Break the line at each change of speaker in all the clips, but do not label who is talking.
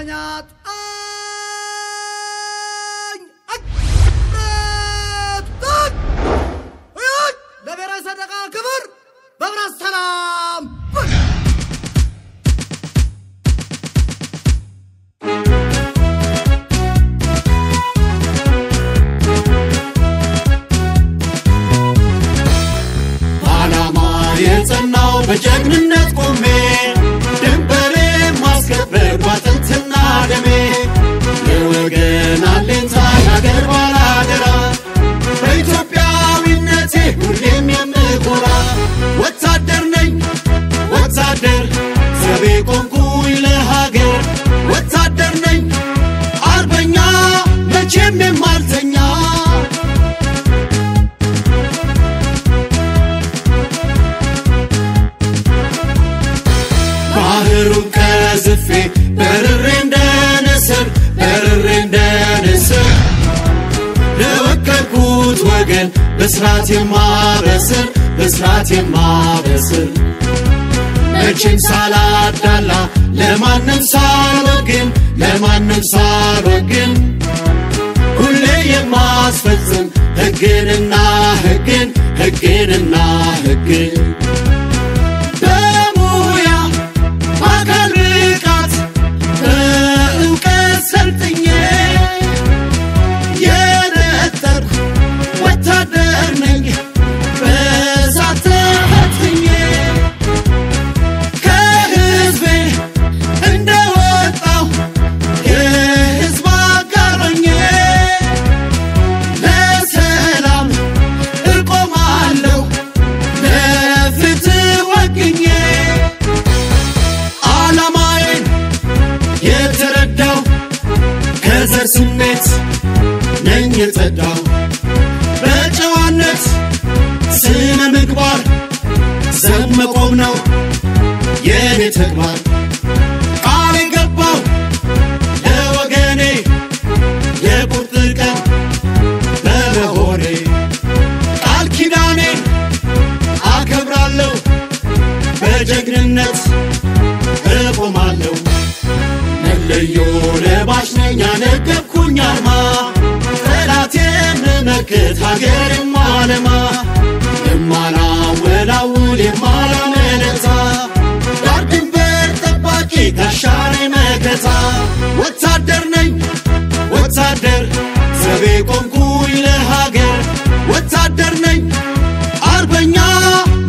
Armanyat ለብሔራዊ ሰንደቅ ክብር በብረት ሰላም
ዓላማ የጸናው በጀግንነት ቆሜ ድንበሬ ማስከበር ባጥንትና ደሜ ለወገን አለኝታ ለአገር ባላደራ በኢትዮጵያዊነቴ ሁሌም የምኮራ ወታደር ነኝ ወታደር ዘቤ ቆምኩኝ ለሀገር ወታደር ነኝ አርበኛ መቼም የማልተኛ ባህሩን ከዝፌ በርሬ እንደነስር ለወከልኩት ወገን በስራት የማበስር መቼም ሳላዳላ ለማንም ሳልወግን ሁሌ የማስፈጽም ሕግንና ሕግን በሙያ በአካል ብቃት በእውቀት ሰልጥኜ የነጠርኩ ወታደር ነኝ በእሳት ተፈትኜ ከሕዝቤ እንደወጣሁ የሕዝብ አጋር ሆኜ ለሰላም እቆማለሁ ለፍትህ ወግኜ ዓላማዬን የተረዳው ከዘር ስሜት ነኝ የጸዳው በጨዋነት ስነ ምግባር ዘብ መቆም ነው የኔ ተግባር ቃል የገባው ለወገኔ የቁርጥ ቀን በመሆኔ ቃል ኪዳኔን አከብራለሁ በጀግንነት እቆማለሁ መለዮ ለባሽ ነኝ ያነገብኩኝ አርማ ጠላቴን መመከት ሀገሬን ማለማ የማላወላውል የማላመነታ ዳር ድንበር ጠባቂ ጋሻዬ መከታ ወታደር ነኝ ወታደር ዘቤ ቆምኩኝ ለሀገር ወታደር ነኝ አርበኛ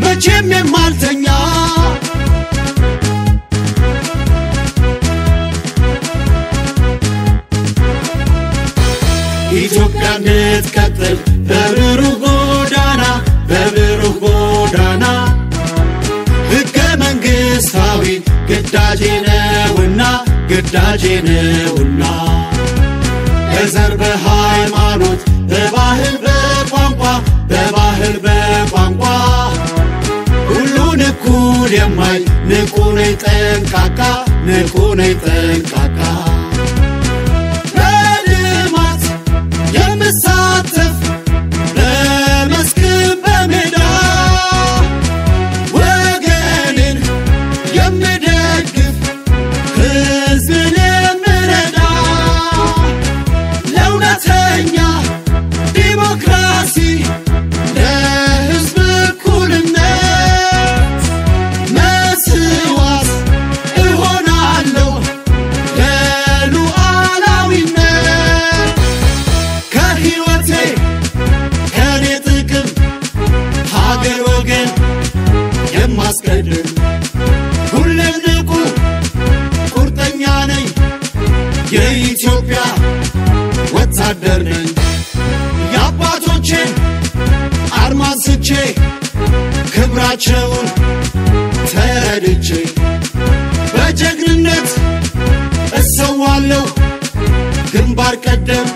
መቼም የማልተኛ ኢትዮጵያ እንድትቀጥል በብሩህ ጎዳና ሕገ መንግሥታዊ ግዳጄ ነውና በዘር በሃይማኖት በባህል በቋንቋ ሁሉን እኩል የማይ ንቁ ነኝ ጠንቃቃ በልማት የምሳተፍ በመስክ በሜዳ ወገንን የምደግፍ ሕዝብን የምረዳ ለእውነተኛ ዲሞክራሲ ለሕዝብ እኩልነት መስዋዕት እሆናለሁ ለሉዓላዊነት ከሕይወቴ ከኔ ጥቅም ሀገር ወገን የማስቀድም ሁሌም ንቁ ቁርጠኛ ነኝ የኢትዮጵያ ወታደር ነኝ የአባቶቼን አርማ አንስቼ ክብራቸውን ተረድቼ በጀግንነት እሰዋለሁ ግንባር ቀደም